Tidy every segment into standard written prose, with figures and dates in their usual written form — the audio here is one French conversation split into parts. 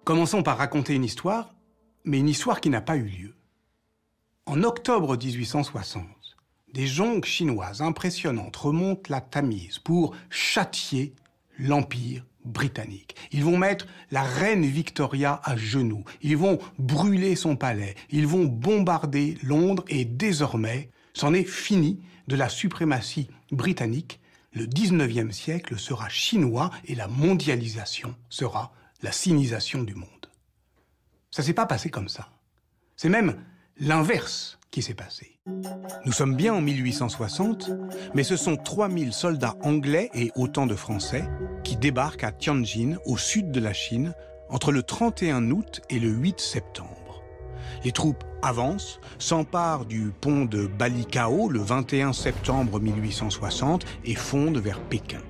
Commençons par raconter une histoire, mais une histoire qui n'a pas eu lieu. En octobre 1860, des jonques chinoises impressionnantes remontent la Tamise pour châtier l'Empire britannique. Ils vont mettre la reine Victoria à genoux, ils vont brûler son palais, ils vont bombarder Londres et désormais, c'en est fini de la suprématie britannique. Le 19e siècle sera chinois et la mondialisation sera la sinisation du monde. Ça s'est pas passé comme ça. C'est même l'inverse qui s'est passé. Nous sommes bien en 1860, mais ce sont 3000 soldats anglais et autant de Français qui débarquent à Tianjin, au sud de la Chine, entre le 31 août et le 8 septembre. Les troupes avancent, s'emparent du pont de Balikao le 21 septembre 1860 et fondent vers Pékin.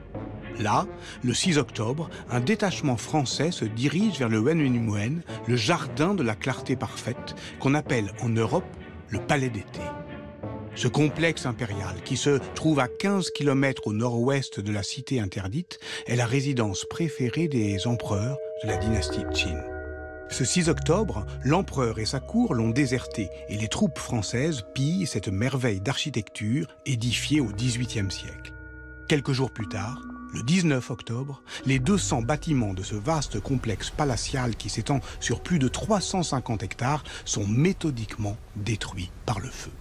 Là, le 6 octobre, un détachement français se dirige vers le Wenminwen, le jardin de la clarté parfaite, qu'on appelle en Europe le Palais d'été. Ce complexe impérial, qui se trouve à 15 km au nord-ouest de la cité interdite, est la résidence préférée des empereurs de la dynastie Qin. Ce 6 octobre, l'empereur et sa cour l'ont déserté et les troupes françaises pillent cette merveille d'architecture édifiée au XVIIIe siècle. Quelques jours plus tard, le 19 octobre, les 200 bâtiments de ce vaste complexe palatial qui s'étend sur plus de 350 hectares sont méthodiquement détruits par le feu.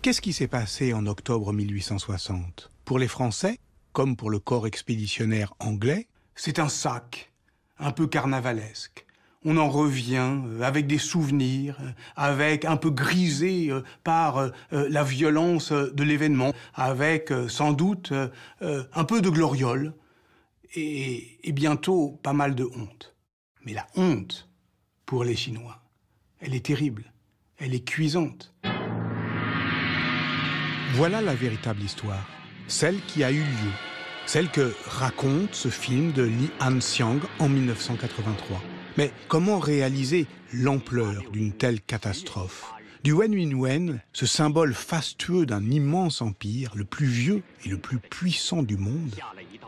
Qu'est-ce qui s'est passé en octobre 1860 ? Pour les Français, comme pour le corps expéditionnaire anglais, c'est un sac, un peu carnavalesque. On en revient avec des souvenirs, avec un peu grisé par la violence de l'événement, avec sans doute un peu de gloriole et bientôt pas mal de honte. Mais la honte, pour les Chinois, elle est terrible, elle est cuisante. Voilà la véritable histoire, celle qui a eu lieu, celle que raconte ce film de Li Han-xiang en 1983. Mais comment réaliser l'ampleur d'une telle catastrophe ? Du Wenminwen, ce symbole fastueux d'un immense empire, le plus vieux et le plus puissant du monde,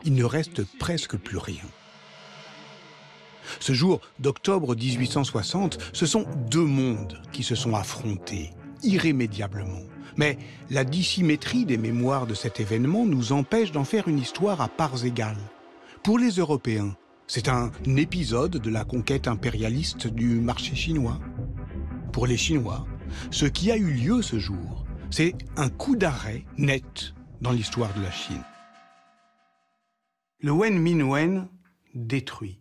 il ne reste presque plus rien. Ce jour d'octobre 1860, ce sont deux mondes qui se sont affrontés, irrémédiablement. Mais la dissymétrie des mémoires de cet événement nous empêche d'en faire une histoire à parts égales. Pour les Européens, c'est un épisode de la conquête impérialiste du marché chinois. Pour les Chinois, ce qui a eu lieu ce jour, c'est un coup d'arrêt net dans l'histoire de la Chine. Le Wenminwen détruit.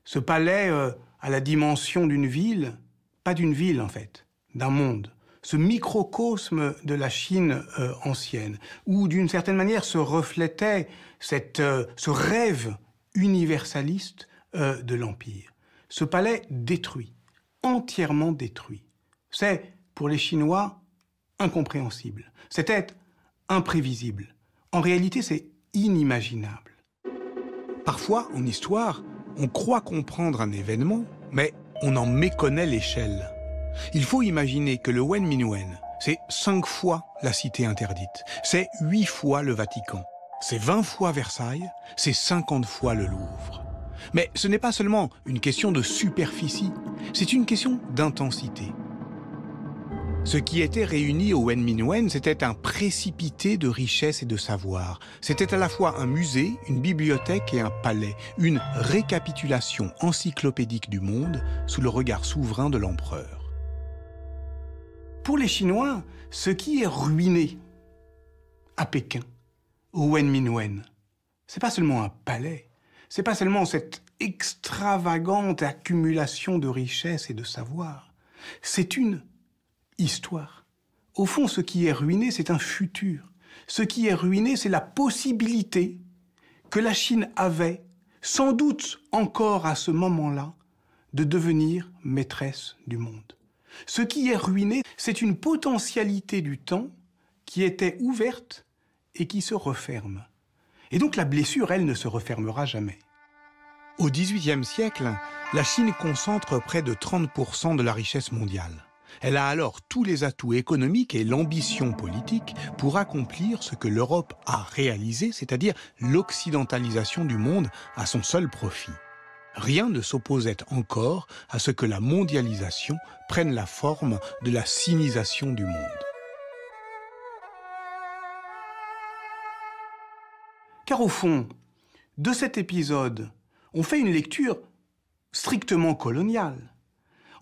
Ce palais a la dimension d'une ville, pas d'une ville en fait, d'un monde. Ce microcosme de la Chine ancienne, où d'une certaine manière se reflétait ce rêve universaliste de l'Empire. Ce palais détruit, entièrement détruit. C'est, pour les Chinois, incompréhensible. C'était imprévisible. En réalité, c'est inimaginable. Parfois, en histoire, on croit comprendre un événement, mais on en méconnaît l'échelle. Il faut imaginer que le Wenminwen, c'est 5 fois la cité interdite, c'est 8 fois le Vatican. C'est 20 fois Versailles, c'est 50 fois le Louvre. Mais ce n'est pas seulement une question de superficie, c'est une question d'intensité. Ce qui était réuni au Wenminwen, c'était un précipité de richesse et de savoir. C'était à la fois un musée, une bibliothèque et un palais, une récapitulation encyclopédique du monde sous le regard souverain de l'empereur. Pour les Chinois, ce qui est ruiné à Pékin, au Wenminwen, c'est pas seulement un palais, c'est pas seulement cette extravagante accumulation de richesses et de savoir, c'est une histoire. Au fond, ce qui est ruiné, c'est un futur. Ce qui est ruiné, c'est la possibilité que la Chine avait, sans doute encore à ce moment-là, de devenir maîtresse du monde. Ce qui est ruiné, c'est une potentialité du temps qui était ouverte et qui se referme. Et donc la blessure, elle, ne se refermera jamais. Au XVIIIe siècle, la Chine concentre près de 30% de la richesse mondiale. Elle a alors tous les atouts économiques et l'ambition politique pour accomplir ce que l'Europe a réalisé, c'est-à-dire l'occidentalisation du monde à son seul profit. rien ne s'opposait encore à ce que la mondialisation prenne la forme de la sinisation du monde. Car au fond, de cet épisode, on fait une lecture strictement coloniale.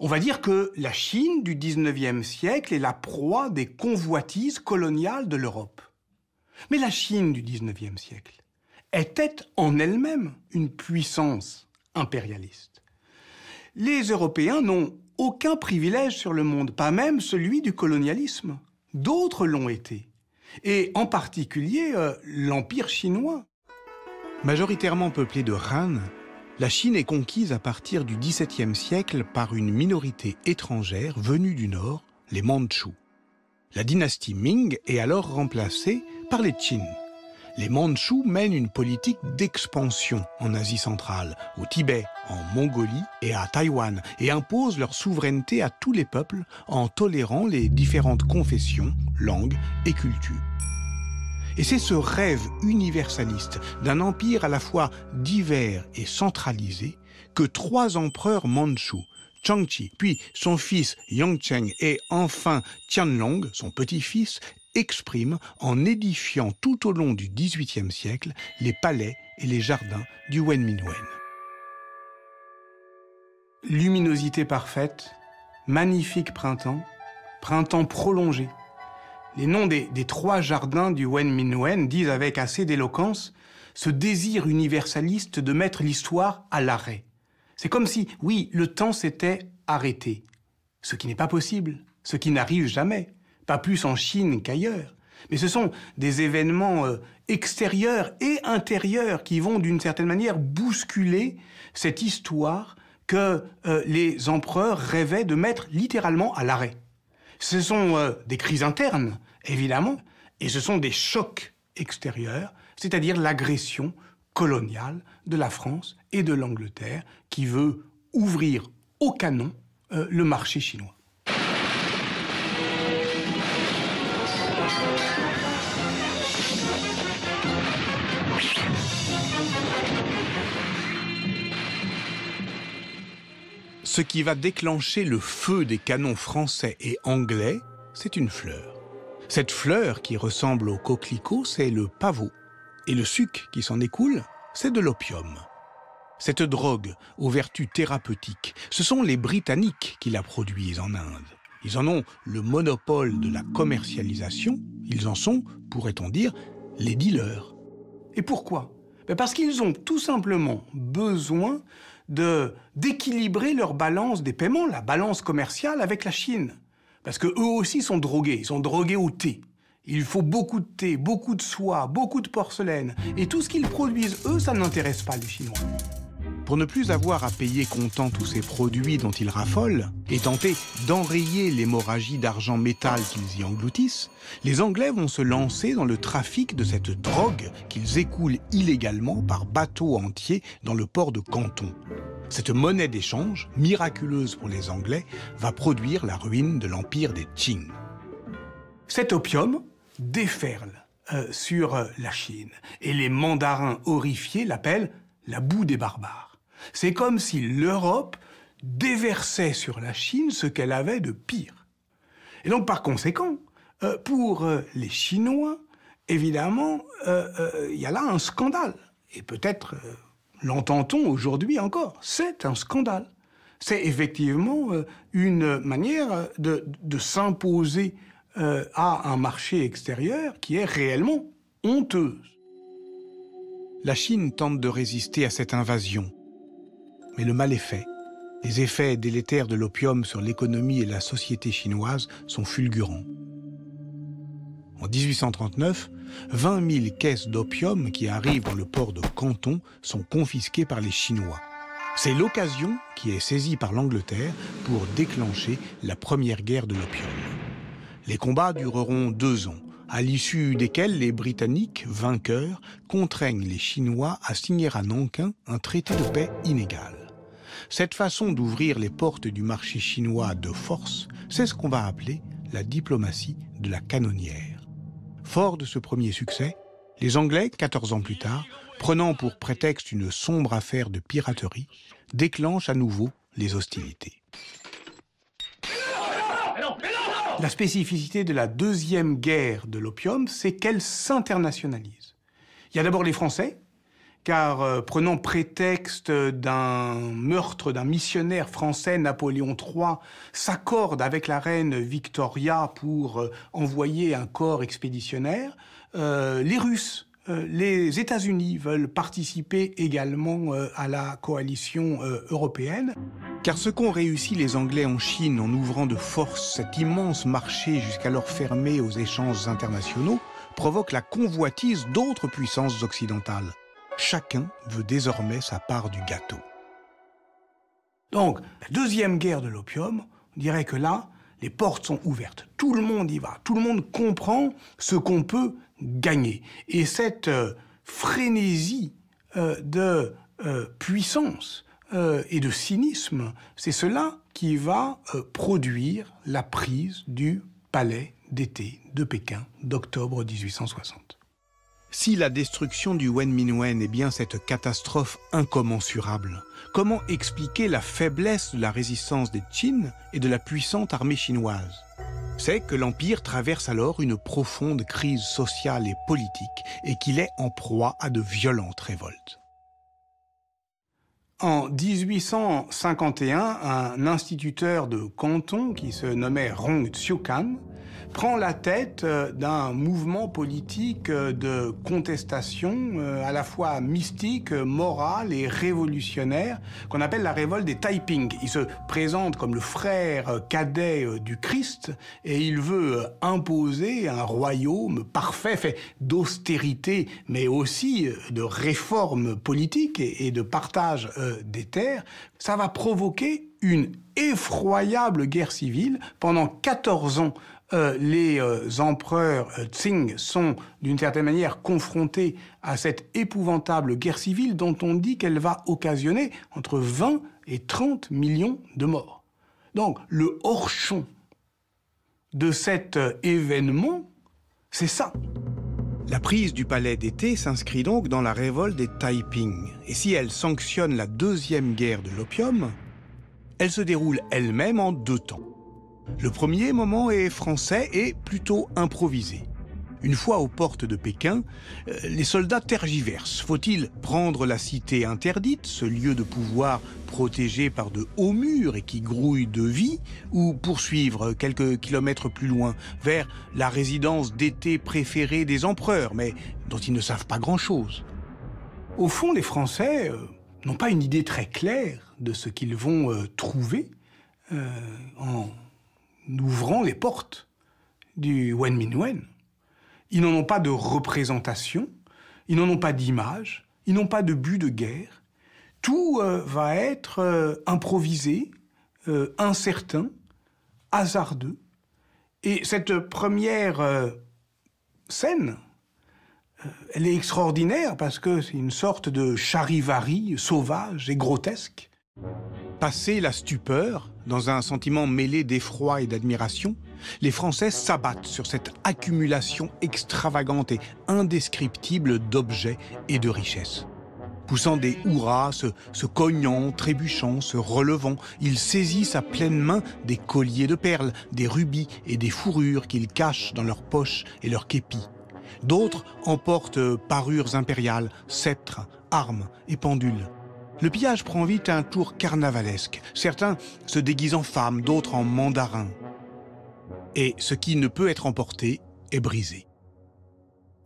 On va dire que la Chine du XIXe siècle est la proie des convoitises coloniales de l'Europe. Mais la Chine du XIXe siècle était en elle-même une puissance impérialiste. Les Européens n'ont aucun privilège sur le monde, pas même celui du colonialisme. D'autres l'ont été, et en particulier l'Empire chinois. Majoritairement peuplée de Han, la Chine est conquise à partir du XVIIe siècle par une minorité étrangère venue du nord, les Mandchous. La dynastie Ming est alors remplacée par les Qin. Les Mandchous mènent une politique d'expansion en Asie centrale, au Tibet, en Mongolie et à Taïwan, et imposent leur souveraineté à tous les peuples en tolérant les différentes confessions, langues et cultures. Et c'est ce rêve universaliste d'un empire à la fois divers et centralisé que 3 empereurs mandchous, Changqi, puis son fils Yongzheng et enfin Qianlong, son petit-fils, expriment en édifiant tout au long du XVIIIe siècle les palais et les jardins du Wenminwen. Luminosité parfaite, magnifique printemps, printemps prolongé. Les noms des 3 jardins du Wenminwen disent avec assez d'éloquence ce désir universaliste de mettre l'histoire à l'arrêt. C'est comme si, oui, le temps s'était arrêté. Ce qui n'est pas possible, ce qui n'arrive jamais, pas plus en Chine qu'ailleurs. Mais ce sont des événements extérieurs et intérieurs qui vont d'une certaine manière bousculer cette histoire que les empereurs rêvaient de mettre littéralement à l'arrêt. Ce sont des crises internes, évidemment, et ce sont des chocs extérieurs, c'est-à-dire l'agression coloniale de la France et de l'Angleterre qui veut ouvrir au canon le marché chinois. Ce qui va déclencher le feu des canons français et anglais, c'est une fleur. Cette fleur qui ressemble au coquelicot, c'est le pavot. Et le suc qui s'en écoule, c'est de l'opium. Cette drogue aux vertus thérapeutiques, ce sont les Britanniques qui la produisent en Inde. Ils en ont le monopole de la commercialisation, ils en sont, pourrait-on dire, les dealers. Et pourquoi ? Parce qu'ils ont tout simplement besoin d'équilibrer leur balance des paiements, la balance commerciale avec la Chine. Parce qu'eux aussi sont drogués, ils sont drogués au thé. Il faut beaucoup de thé, beaucoup de soie, beaucoup de porcelaine. Et tout ce qu'ils produisent, eux, ça n'intéresse pas les Chinois. Pour ne plus avoir à payer comptant tous ces produits dont ils raffolent et tenter d'enrayer l'hémorragie d'argent métal qu'ils y engloutissent, les Anglais vont se lancer dans le trafic de cette drogue qu'ils écoulent illégalement par bateau entier dans le port de Canton. Cette monnaie d'échange, miraculeuse pour les Anglais, va produire la ruine de l'empire des Qing. Cet opium déferle sur la Chine et les mandarins horrifiés l'appellent la boue des barbares. C'est comme si l'Europe déversait sur la Chine ce qu'elle avait de pire. Et donc, par conséquent, pour les Chinois, évidemment, il y a là un scandale. Et peut-être l'entend-on aujourd'hui encore. C'est un scandale. C'est effectivement une manière de s'imposer à un marché extérieur qui est réellement honteuse. La Chine tente de résister à cette invasion. Mais le mal est fait. Les effets délétères de l'opium sur l'économie et la société chinoise sont fulgurants. En 1839, 20 000 caisses d'opium qui arrivent dans le port de Canton sont confisquées par les Chinois. C'est l'occasion qui est saisie par l'Angleterre pour déclencher la première guerre de l'opium. Les combats dureront 2 ans, à l'issue desquels les Britanniques, vainqueurs, contraignent les Chinois à signer à Nankin un traité de paix inégal. Cette façon d'ouvrir les portes du marché chinois de force, c'est ce qu'on va appeler la diplomatie de la canonnière. Fort de ce premier succès, les Anglais, 14 ans plus tard, prenant pour prétexte une sombre affaire de piraterie, déclenche à nouveau les hostilités. La spécificité de la deuxième guerre de l'opium, c'est qu'elle s'internationalise. Il y a d'abord les Français, car prenant prétexte d'un meurtre d'un missionnaire français, Napoléon III s'accorde avec la reine Victoria pour envoyer un corps expéditionnaire. Les Russes, les États-Unis veulent participer également à la coalition européenne. Car ce qu'ont réussi les Anglais en Chine en ouvrant de force cet immense marché jusqu'alors fermé aux échanges internationaux provoque la convoitise d'autres puissances occidentales. Chacun veut désormais sa part du gâteau. Donc, la deuxième guerre de l'opium, on dirait que là, les portes sont ouvertes. Tout le monde y va. Tout le monde comprend ce qu'on peut gagner. Et cette frénésie de puissance et de cynisme, c'est cela qui va produire la prise du palais d'été de Pékin d'octobre 1860. Si la destruction du Wen Minwen est bien cette catastrophe incommensurable, comment expliquer la faiblesse de la résistance des Qin et de la puissante armée chinoise? C'est que l'Empire traverse alors une profonde crise sociale et politique et qu'il est en proie à de violentes révoltes. En 1851, un instituteur de Canton qui se nommait Rong Xiuquan prend la tête d'un mouvement politique de contestation à la fois mystique, moral et révolutionnaire qu'on appelle la révolte des Taiping. Il se présente comme le frère cadet du Christ et il veut imposer un royaume parfait fait d'austérité mais aussi de réformes politiques et de partage des terres. Ça va provoquer une effroyable guerre civile. Pendant 14 ans, les empereurs Qing sont d'une certaine manière confrontés à cette épouvantable guerre civile dont on dit qu'elle va occasionner entre 20 et 30 millions de morts. Donc le hors-champ de cet événement, c'est ça. La prise du palais d'été s'inscrit donc dans la révolte des Taiping. Et si elle sanctionne la deuxième guerre de l'opium, elle se déroule elle-même en 2 temps. Le premier moment est français et plutôt improvisé. Une fois aux portes de Pékin, les soldats tergiversent. Faut-il prendre la cité interdite, ce lieu de pouvoir protégé par de hauts murs et qui grouille de vie, ou poursuivre quelques kilomètres plus loin, vers la résidence d'été préférée des empereurs, mais dont ils ne savent pas grand-chose? Au fond, les Français n'ont pas une idée très claire de ce qu'ils vont trouver en ouvrant les portes du Wen Minwen. Ils n'en ont pas de représentation, ils n'en ont pas d'image, ils n'ont pas de but de guerre. Tout va être improvisé, incertain, hasardeux. Et cette première scène, elle est extraordinaire parce que c'est une sorte de charivari sauvage et grotesque. Passé la stupeur, dans un sentiment mêlé d'effroi et d'admiration, les Français s'abattent sur cette accumulation extravagante et indescriptible d'objets et de richesses. Poussant des hurrahs, se cognant, trébuchant, se relevant, ils saisissent à pleine main des colliers de perles, des rubis et des fourrures qu'ils cachent dans leurs poches et leurs képis. D'autres emportent parures impériales, sceptres, armes et pendules. Le pillage prend vite un tour carnavalesque. Certains se déguisent en femmes, d'autres en mandarins. Et ce qui ne peut être emporté est brisé.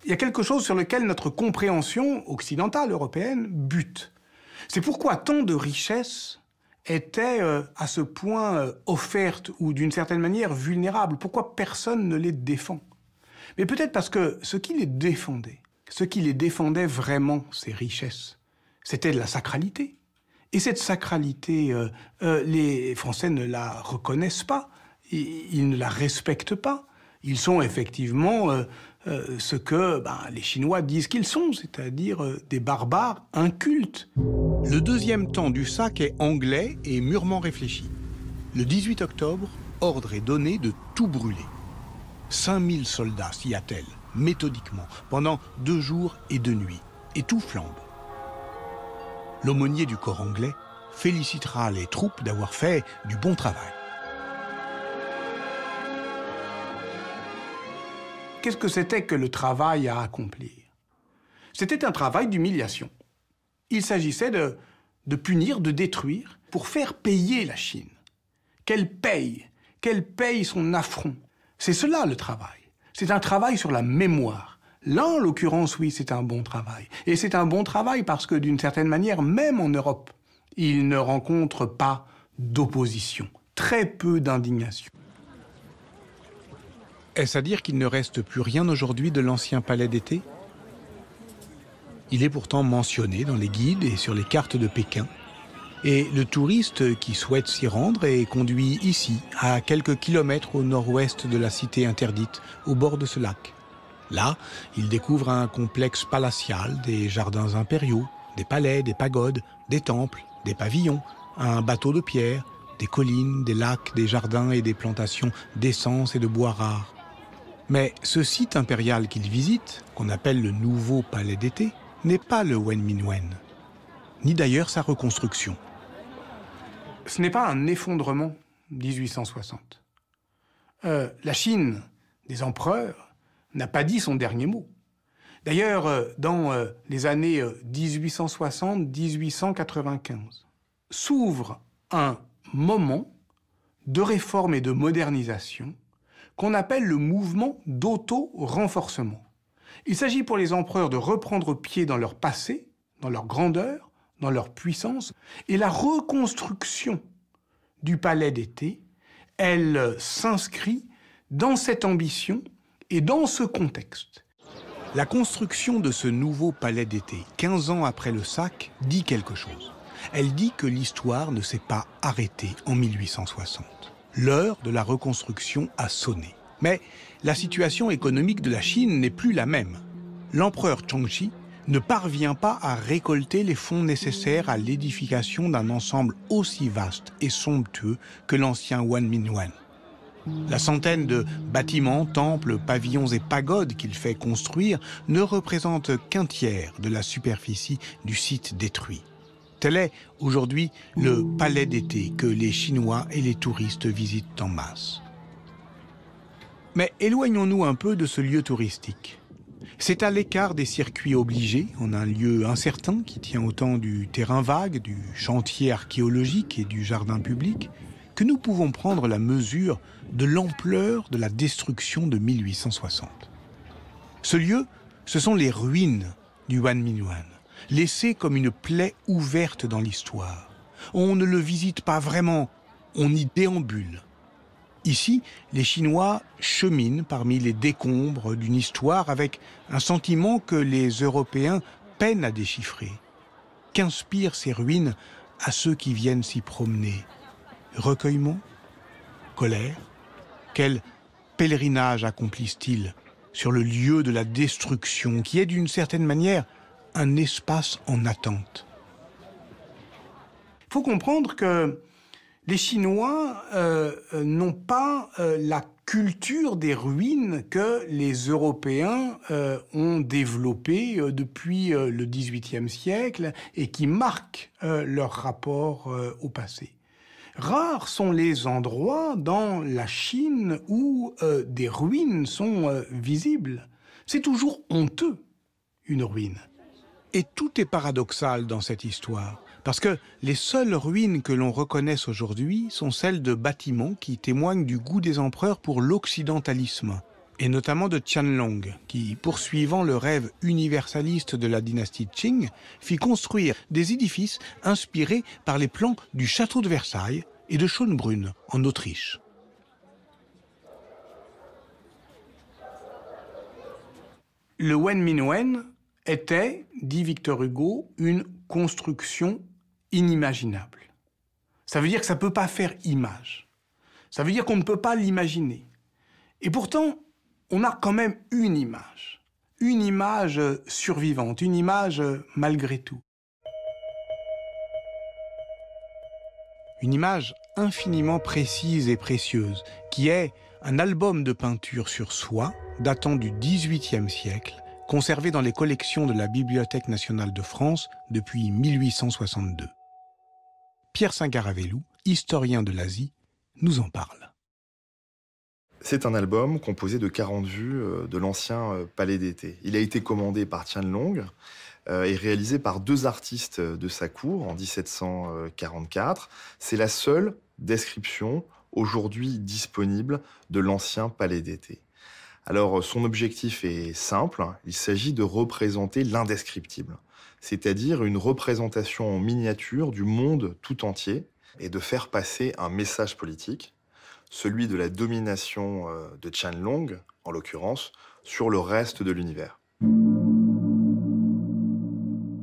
Il y a quelque chose sur lequel notre compréhension occidentale, européenne, bute. C'est pourquoi tant de richesses étaient à ce point offertes ou d'une certaine manière vulnérables. Pourquoi personne ne les défend? Mais peut-être parce que ce qui les défendait vraiment, ces richesses, c'était de la sacralité. Et cette sacralité, les Français ne la reconnaissent pas, ils ne la respectent pas. Ils sont effectivement ce que les Chinois disent qu'ils sont, c'est-à-dire des barbares incultes. Le deuxième temps du sac est anglais et mûrement réfléchi. Le 18 octobre, ordre est donné de tout brûler. 5000 soldats s'y attellent, méthodiquement, pendant 2 jours et 2 nuits. Et tout flambe. L'aumônier du corps anglais félicitera les troupes d'avoir fait du bon travail. Qu'est-ce que c'était que le travail à accomplir? C'était un travail d'humiliation. Il s'agissait de punir, de détruire, pour faire payer la Chine. Qu'elle paye son affront. C'est cela le travail. C'est un travail sur la mémoire. Là, en l'occurrence, oui, c'est un bon travail. Et c'est un bon travail parce que, d'une certaine manière, même en Europe, il ne rencontre pas d'opposition, très peu d'indignation. Est-ce à dire qu'il ne reste plus rien aujourd'hui de l'ancien palais d'été? Il est pourtant mentionné dans les guides et sur les cartes de Pékin. Et le touriste qui souhaite s'y rendre est conduit ici, à quelques kilomètres au nord-ouest de la cité interdite, au bord de ce lac. Là, il découvre un complexe palatial, des jardins impériaux, des palais, des pagodes, des temples, des pavillons, un bateau de pierre, des collines, des lacs, des jardins et des plantations d'essence et de bois rares. Mais ce site impérial qu'il visite, qu'on appelle le nouveau palais d'été, n'est pas le Wen Minwen, ni d'ailleurs sa reconstruction. Ce n'est pas un effondrement 1860. La Chine des empereurs n'a pas dit son dernier mot. D'ailleurs, dans les années 1860-1895, s'ouvre un moment de réforme et de modernisation qu'on appelle le mouvement d'auto-renforcement. Il s'agit pour les empereurs de reprendre pied dans leur passé, dans leur grandeur, dans leur puissance, et la reconstruction du palais d'été, elle s'inscrit dans cette ambition et dans ce contexte. La construction de ce nouveau palais d'été, 15 ans après le sac, dit quelque chose. Elle dit que l'histoire ne s'est pas arrêtée en 1860. L'heure de la reconstruction a sonné. Mais la situation économique de la Chine n'est plus la même. L'empereur Chongxi ne parvient pas à récolter les fonds nécessaires à l'édification d'un ensemble aussi vaste et somptueux que l'ancien Wen Minwen. La centaine de bâtiments, temples, pavillons et pagodes qu'il fait construire ne représente qu'un tiers de la superficie du site détruit. Tel est aujourd'hui le palais d'été que les Chinois et les touristes visitent en masse. Mais éloignons-nous un peu de ce lieu touristique. C'est à l'écart des circuits obligés, en un lieu incertain qui tient autant du terrain vague, du chantier archéologique et du jardin public, que nous pouvons prendre la mesure de l'ampleur de la destruction de 1860. Ce lieu, ce sont les ruines du Wen Minwen, laissées comme une plaie ouverte dans l'histoire. On ne le visite pas vraiment, on y déambule. Ici, les Chinois cheminent parmi les décombres d'une histoire avec un sentiment que les Européens peinent à déchiffrer. Qu'inspirent ces ruines à ceux qui viennent s'y promener? Recueillement? Colère? Quel pèlerinage accomplissent-ils sur le lieu de la destruction qui est d'une certaine manière un espace en attente? Il faut comprendre que les Chinois n'ont pas la culture des ruines que les Européens ont développée depuis le XVIIIe siècle et qui marquent leur rapport au passé. Rares sont les endroits dans la Chine où des ruines sont visibles. C'est toujours honteux, une ruine. Et tout est paradoxal dans cette histoire. Parce que les seules ruines que l'on reconnaisse aujourd'hui sont celles de bâtiments qui témoignent du goût des empereurs pour l'occidentalisme, et notamment de Qianlong, qui, poursuivant le rêve universaliste de la dynastie Qing, fit construire des édifices inspirés par les plans du château de Versailles et de Schönbrunn, en Autriche. Le Wen Minwen était, dit Victor Hugo, une construction inimaginable. Ça veut dire que ça ne peut pas faire image. Ça veut dire qu'on ne peut pas l'imaginer. Et pourtant, on a quand même une image survivante, une image malgré tout. Une image infiniment précise et précieuse, qui est un album de peinture sur soie datant du XVIIIe siècle, conservé dans les collections de la Bibliothèque nationale de France depuis 1862. Pierre Singaravelou, historien de l'Asie, nous en parle. C'est un album composé de 40 vues de l'ancien palais d'été. Il a été commandé par Qianlong et réalisé par 2 artistes de sa cour en 1744. C'est la seule description aujourd'hui disponible de l'ancien palais d'été. Alors, son objectif est simple, il s'agit de représenter l'indescriptible, c'est-à-dire une représentation en miniature du monde tout entier et de faire passer un message politique, celui de la domination de Qianlong, en l'occurrence, sur le reste de l'univers.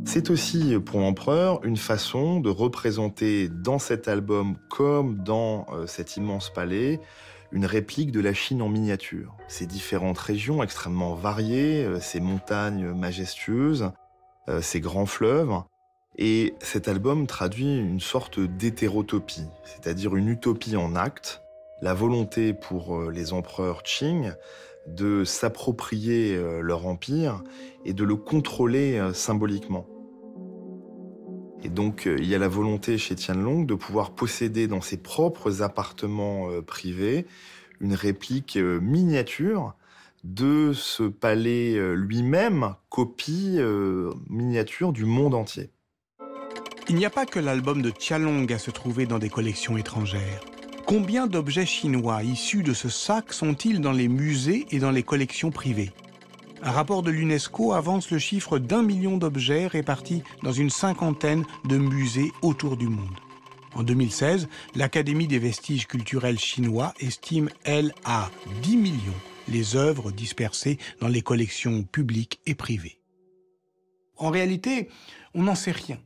C'est aussi, pour l'empereur, une façon de représenter dans cet album, comme dans cet immense palais, une réplique de la Chine en miniature. Ces différentes régions extrêmement variées, ces montagnes majestueuses, ces grands fleuves. Et cet album traduit une sorte d'hétérotopie, c'est-à-dire une utopie en actes, la volonté pour les empereurs Qing de s'approprier leur empire et de le contrôler symboliquement. Et donc, il y a la volonté chez Qianlong de pouvoir posséder dans ses propres appartements privés une réplique miniature de ce palais lui-même, copie miniature du monde entier. Il n'y a pas que l'album de Qianlong à se trouver dans des collections étrangères. Combien d'objets chinois issus de ce sac sont-ils dans les musées et dans les collections privées ? Un rapport de l'UNESCO avance le chiffre d'1 million d'objets répartis dans une 50aine de musées autour du monde. En 2016, l'Académie des vestiges culturels chinois estime, elle, à 10 millions les œuvres dispersées dans les collections publiques et privées. En réalité, on n'en sait rien.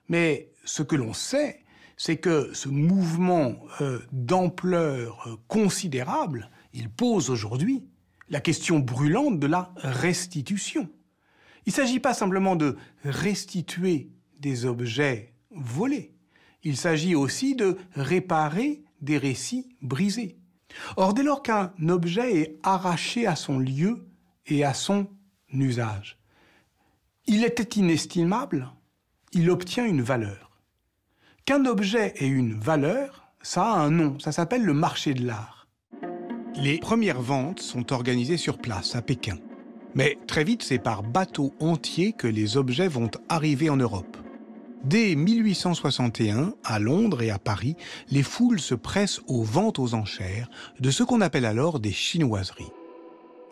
Mais ce que l'on sait, c'est que ce mouvement d'ampleur considérable, il pose aujourd'hui la question brûlante de la restitution. Il ne s'agit pas simplement de restituer des objets volés. Il s'agit aussi de réparer des récits brisés. Or, dès lors qu'un objet est arraché à son lieu et à son usage, il était inestimable, il obtient une valeur. Qu'un objet ait une valeur, ça a un nom, ça s'appelle le marché de l'art. Les premières ventes sont organisées sur place, à Pékin. Mais très vite, c'est par bateau entier que les objets vont arriver en Europe. Dès 1861, à Londres et à Paris, les foules se pressent aux ventes aux enchères de ce qu'on appelle alors des chinoiseries.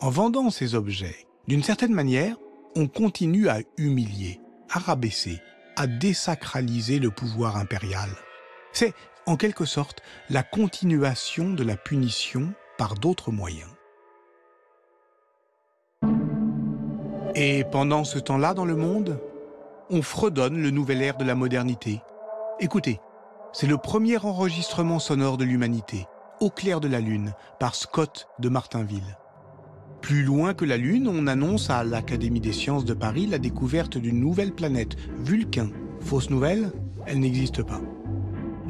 En vendant ces objets, d'une certaine manière, on continue à humilier, à rabaisser, à désacraliser le pouvoir impérial. C'est, en quelque sorte, la continuation de la punition par d'autres moyens. Et pendant ce temps-là, dans le monde, on fredonne le nouvel ère de la modernité. Écoutez, c'est le premier enregistrement sonore de l'humanité, Au clair de la lune, par Scott de Martinville. Plus loin que la Lune, on annonce à l'Académie des sciences de Paris la découverte d'une nouvelle planète, Vulcain. Fausse nouvelle, elle n'existe pas.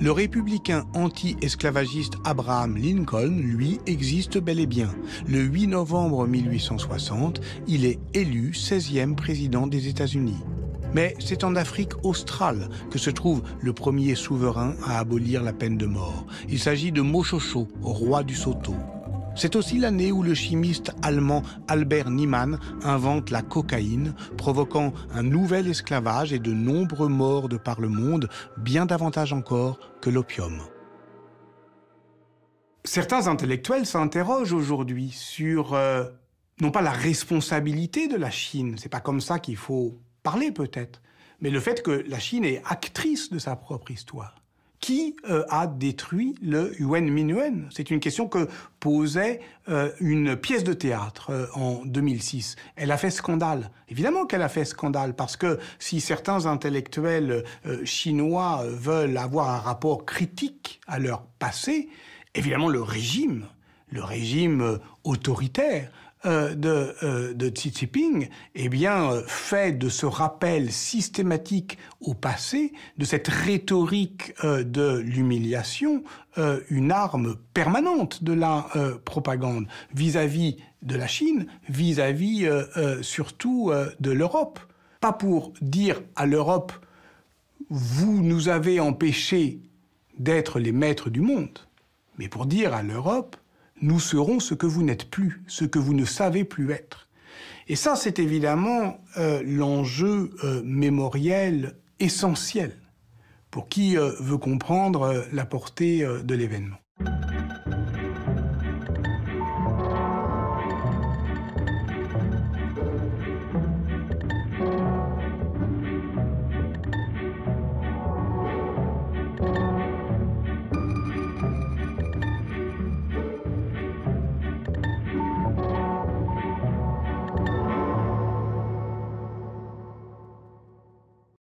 Le républicain anti-esclavagiste Abraham Lincoln, lui, existe bel et bien. Le 8 novembre 1860, il est élu 16e président des États-Unis. Mais c'est en Afrique australe que se trouve le premier souverain à abolir la peine de mort. Il s'agit de Mochocho, roi du Soto. C'est aussi l'année où le chimiste allemand Albert Niemann invente la cocaïne, provoquant un nouvel esclavage et de nombreux morts de par le monde, bien davantage encore que l'opium. Certains intellectuels s'interrogent aujourd'hui sur, non pas la responsabilité de la Chine, c'est pas comme ça qu'il faut parler peut-être, mais le fait que la Chine est actrice de sa propre histoire. Qui a détruit le Yuan Mingyuan? C'est une question que posait une pièce de théâtre en 2006. Elle a fait scandale. Évidemment qu'elle a fait scandale, parce que si certains intellectuels chinois veulent avoir un rapport critique à leur passé, évidemment le régime autoritaire de Xi Jinping, eh bien, fait de ce rappel systématique au passé, de cette rhétorique de l'humiliation, une arme permanente de la propagande vis-à-vis de la Chine, vis-à-vis surtout de l'Europe. Pas pour dire à l'Europe « vous nous avez empêché d'être les maîtres du monde, mais pour dire à l'Europe, nous serons ce que vous n'êtes plus, ce que vous ne savez plus être. Et ça, c'est évidemment l'enjeu mémoriel essentiel pour qui veut comprendre la portée de l'événement.